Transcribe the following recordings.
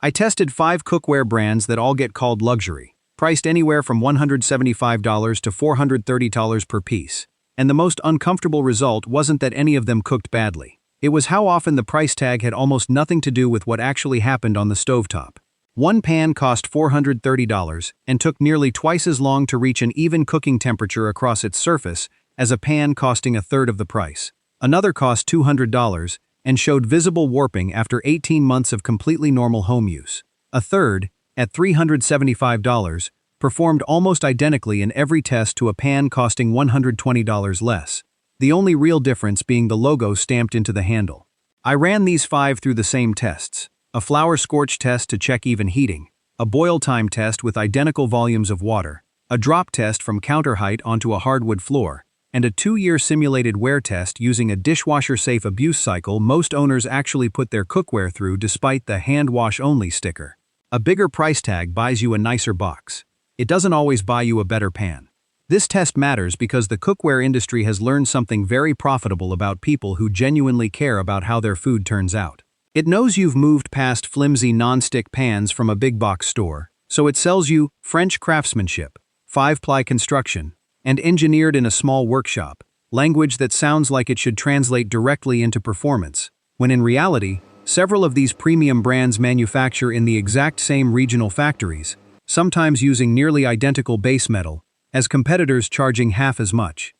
I tested 5 cookware brands that all get called luxury, priced anywhere from $175 to $430 per piece. And the most uncomfortable result wasn't that any of them cooked badly. It was how often the price tag had almost nothing to do with what actually happened on the stovetop. One pan cost $430 and took nearly twice as long to reach an even cooking temperature across its surface as a pan costing a third of the price. Another cost $200 and showed visible warping after 18 months of completely normal home use. A third, at $375, performed almost identically in every test to a pan costing $120 less, the only real difference being the logo stamped into the handle. I ran these 5 through the same tests: a flour scorch test to check even heating, a boil time test with identical volumes of water, a drop test from counter height onto a hardwood floor, and a 2-year simulated wear test using a dishwasher-safe abuse cycle most owners actually put their cookware through despite the hand-wash-only sticker. A bigger price tag buys you a nicer box. It doesn't always buy you a better pan. This test matters because the cookware industry has learned something very profitable about people who genuinely care about how their food turns out. It knows you've moved past flimsy non-stick pans from a big box store, so it sells you French craftsmanship, 5-ply construction, and engineered in a small workshop, language that sounds like it should translate directly into performance, when in reality, several of these premium brands manufacture in the exact same regional factories, sometimes using nearly identical base metal, as competitors charging half as much.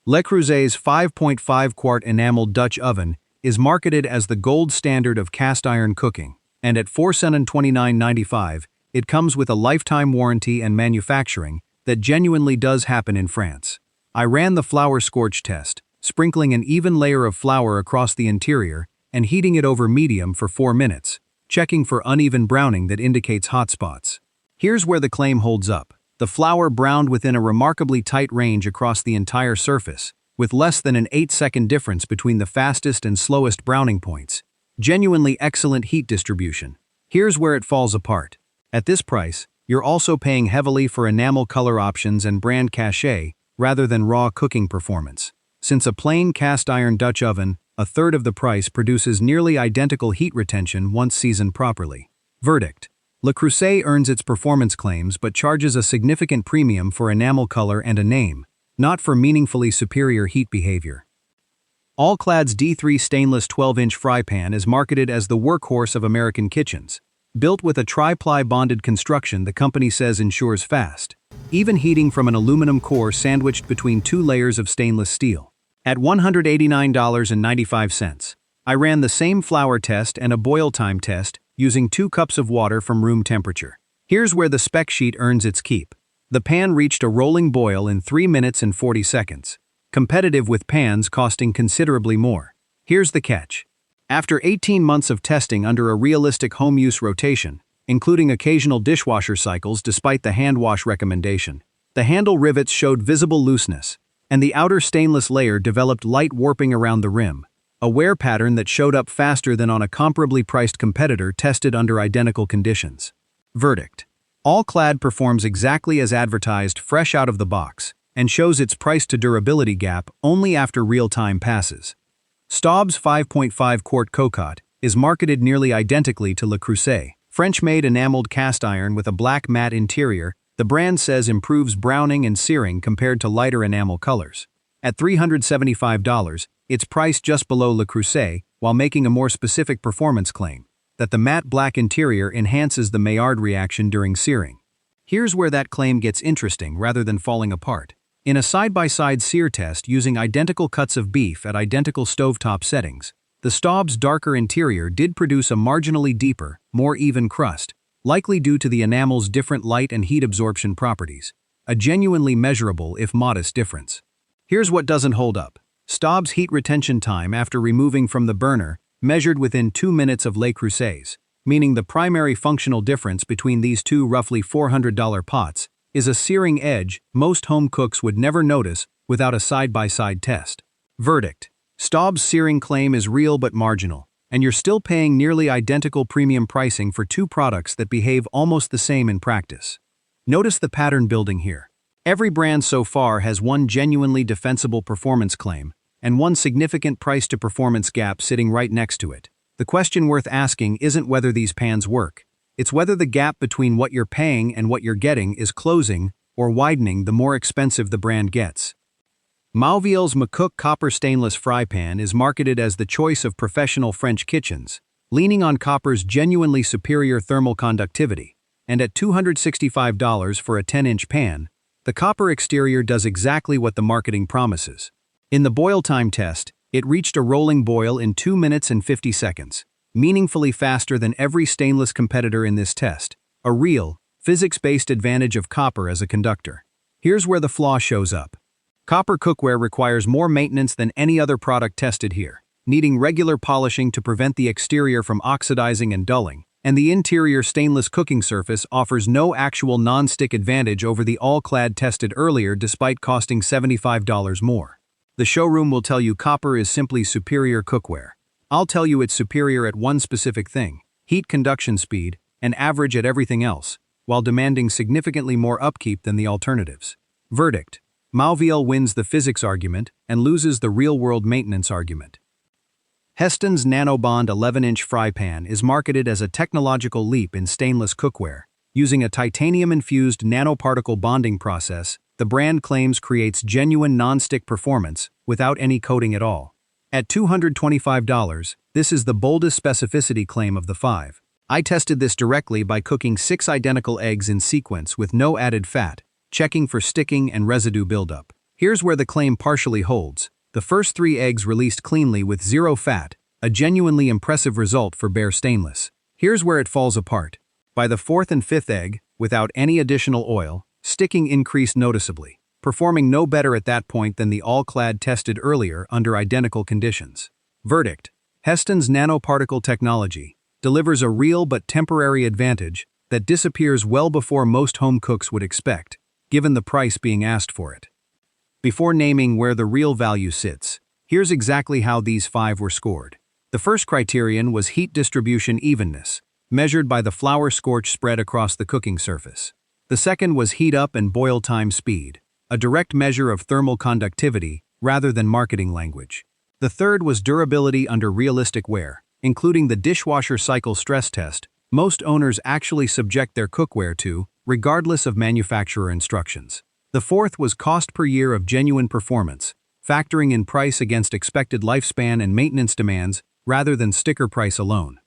Le Creuset's 5.5-quart enameled Dutch oven is marketed as the gold standard of cast iron cooking, and at $429.95, it comes with a lifetime warranty and manufacturing that genuinely does happen in France. I ran the flour scorch test, sprinkling an even layer of flour across the interior and heating it over medium for 4 minutes, checking for uneven browning that indicates hot spots. Here's where the claim holds up. The flour browned within a remarkably tight range across the entire surface, with less than an 8-second difference between the fastest and slowest browning points. Genuinely excellent heat distribution. Here's where it falls apart. At this price, you're also paying heavily for enamel color options and brand cachet rather than raw cooking performance. Since a plain cast iron Dutch oven, a third of the price produces nearly identical heat retention once seasoned properly. Verdict: Le Creuset earns its performance claims but charges a significant premium for enamel color and a name, not for meaningfully superior heat behavior. All-Clad's D3 stainless 12-inch fry pan is marketed as the workhorse of American kitchens. Built with a tri-ply bonded construction the company says ensures fast, even heating from an aluminum core sandwiched between 2 layers of stainless steel. At $189.95, I ran the same flour test and a boil time test using 2 cups of water from room temperature. Here's where the spec sheet earns its keep. The pan reached a rolling boil in 3 minutes and 40 seconds, competitive with pans costing considerably more. Here's the catch. After 18 months of testing under a realistic home use rotation, including occasional dishwasher cycles despite the hand wash recommendation, the handle rivets showed visible looseness, and the outer stainless layer developed light warping around the rim, a wear pattern that showed up faster than on a comparably priced competitor tested under identical conditions. Verdict: All-Clad performs exactly as advertised fresh out of the box, and shows its price-to-durability gap only after real time passes. Staub's 5.5-quart cocotte is marketed nearly identically to Le Creuset. French-made enameled cast iron with a black matte interior, the brand says improves browning and searing compared to lighter enamel colors. At $375, it's priced just below Le Creuset while making a more specific performance claim, that the matte black interior enhances the Maillard reaction during searing. Here's where that claim gets interesting rather than falling apart. In a side-by-side sear test using identical cuts of beef at identical stovetop settings, the Staub's darker interior did produce a marginally deeper, more even crust, likely due to the enamel's different light and heat absorption properties. A genuinely measurable if modest difference. Here's what doesn't hold up. Staub's heat retention time after removing from the burner measured within 2 minutes of Le Creuset's, meaning the primary functional difference between these two roughly $400 pots is a searing edge most home cooks would never notice without a side-by-side test. Verdict: Staub's searing claim is real but marginal, and you're still paying nearly identical premium pricing for 2 products that behave almost the same in practice. Notice the pattern building here. Every brand so far has one genuinely defensible performance claim, and one significant price-to-performance gap sitting right next to it. The question worth asking isn't whether these pans work. It's whether the gap between what you're paying and what you're getting is closing or widening the more expensive the brand gets. Mauviel's McCook copper stainless fry pan is marketed as the choice of professional French kitchens, leaning on copper's genuinely superior thermal conductivity, and at $265 for a 10-inch pan, the copper exterior does exactly what the marketing promises. In the boil time test, it reached a rolling boil in 2 minutes and 50 seconds, meaningfully faster than every stainless competitor in this test, a real, physics-based advantage of copper as a conductor. Here's where the flaw shows up. Copper cookware requires more maintenance than any other product tested here, needing regular polishing to prevent the exterior from oxidizing and dulling, and the interior stainless cooking surface offers no actual non-stick advantage over the All-Clad tested earlier despite costing $75 more. The showroom will tell you copper is simply superior cookware. I'll tell you it's superior at one specific thing: heat conduction speed, and average at everything else, while demanding significantly more upkeep than the alternatives. Verdict: Mauviel wins the physics argument and loses the real-world maintenance argument. Hestan's NanoBond 11-inch fry pan is marketed as a technological leap in stainless cookware. Using a titanium-infused nanoparticle bonding process, the brand claims creates genuine non-stick performance without any coating at all. At $225, this is the boldest specificity claim of the 5. I tested this directly by cooking 6 identical eggs in sequence with no added fat, checking for sticking and residue buildup. Here's where the claim partially holds. The first 3 eggs released cleanly with 0 fat, a genuinely impressive result for bare stainless. Here's where it falls apart. By the 4th and 5th egg, without any additional oil, sticking increased noticeably, performing no better at that point than the All-Clad tested earlier under identical conditions. Verdict: Hestan's nanoparticle technology delivers a real but temporary advantage that disappears well before most home cooks would expect, given the price being asked for it. Before naming where the real value sits, here's exactly how these 5 were scored. The first criterion was heat distribution evenness, measured by the flour scorch spread across the cooking surface. The second was heat up and boil time speed, a direct measure of thermal conductivity rather than marketing language. The third was durability under realistic wear, including the dishwasher cycle stress test most owners actually subject their cookware to, regardless of manufacturer instructions. The fourth was cost per year of genuine performance, factoring in price against expected lifespan and maintenance demands rather than sticker price alone.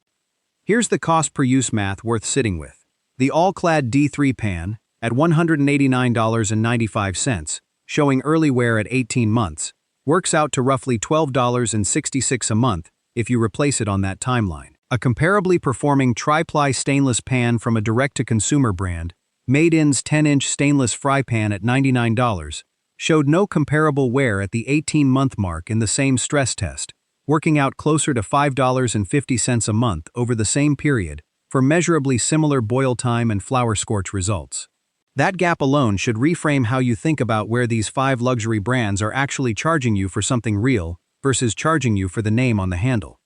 Here's the cost per use math worth sitting with. The All-Clad D3 pan, at $189.95, showing early wear at 18 months, works out to roughly $12.66 a month if you replace it on that timeline. A comparably performing tri-ply stainless pan from a direct-to-consumer brand, Made In's 10-inch stainless fry pan at $99, showed no comparable wear at the 18-month mark in the same stress test, working out closer to $5.50 a month over the same period for measurably similar boil time and flour scorch results. That gap alone should reframe how you think about where these 5 luxury brands are actually charging you for something real versus charging you for the name on the handle.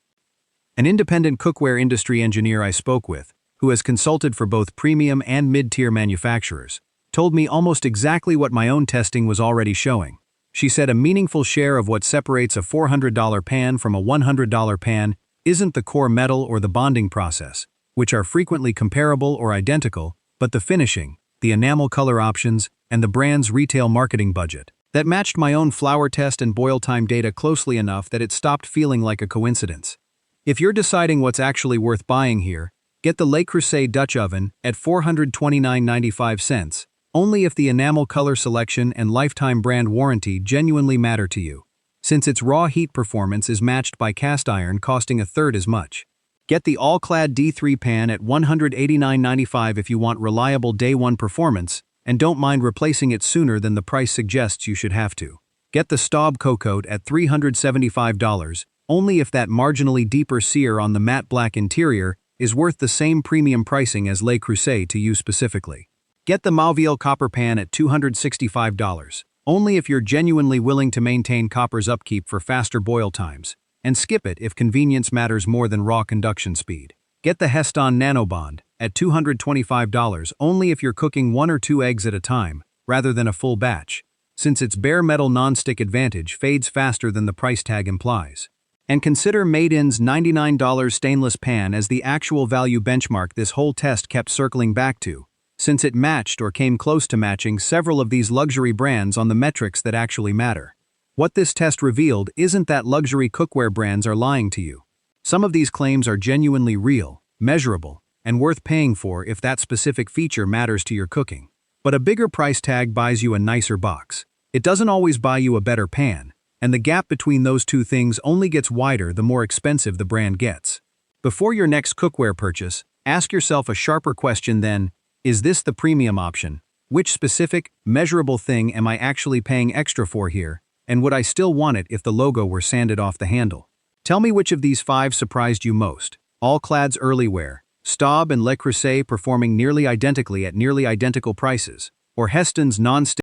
An independent cookware industry engineer I spoke with, who has consulted for both premium and mid-tier manufacturers, told me almost exactly what my own testing was already showing. She said a meaningful share of what separates a $400 pan from a $100 pan isn't the core metal or the bonding process, which are frequently comparable or identical, but the finishing, the enamel color options, and the brand's retail marketing budget. That matched my own flour test and boil time data closely enough that it stopped feeling like a coincidence. If you're deciding what's actually worth buying here, get the Creuset Dutch oven at $429.95, only if the enamel color selection and lifetime brand warranty genuinely matter to you, since its raw heat performance is matched by cast iron costing a third as much. Get the All-Clad D3 pan at $189.95 if you want reliable day-one performance and don't mind replacing it sooner than the price suggests you should have to. Get the Staub Coat at $375, only if that marginally deeper sear on the matte black interior is worth the same premium pricing as Creuset to you specifically. Get the Mauviel copper pan at $265, only if you're genuinely willing to maintain copper's upkeep for faster boil times, and skip it if convenience matters more than raw conduction speed. Get the Hestan NanoBond at $225 only if you're cooking 1 or 2 eggs at a time, rather than a full batch, since its bare metal non-stick advantage fades faster than the price tag implies. And consider Made-in's $99 stainless pan as the actual value benchmark this whole test kept circling back to, since it matched or came close to matching several of these luxury brands on the metrics that actually matter. What this test revealed isn't that luxury cookware brands are lying to you. Some of these claims are genuinely real, measurable, and worth paying for if that specific feature matters to your cooking. But a bigger price tag buys you a nicer box. It doesn't always buy you a better pan, and the gap between those two things only gets wider the more expensive the brand gets. Before your next cookware purchase, ask yourself a sharper question then: is this the premium option? Which specific, measurable thing am I actually paying extra for here, and would I still want it if the logo were sanded off the handle? Tell me which of these 5 surprised you most. All-Clad's early wear, Staub and Le Creuset performing nearly identically at nearly identical prices, or Hestan's non-stick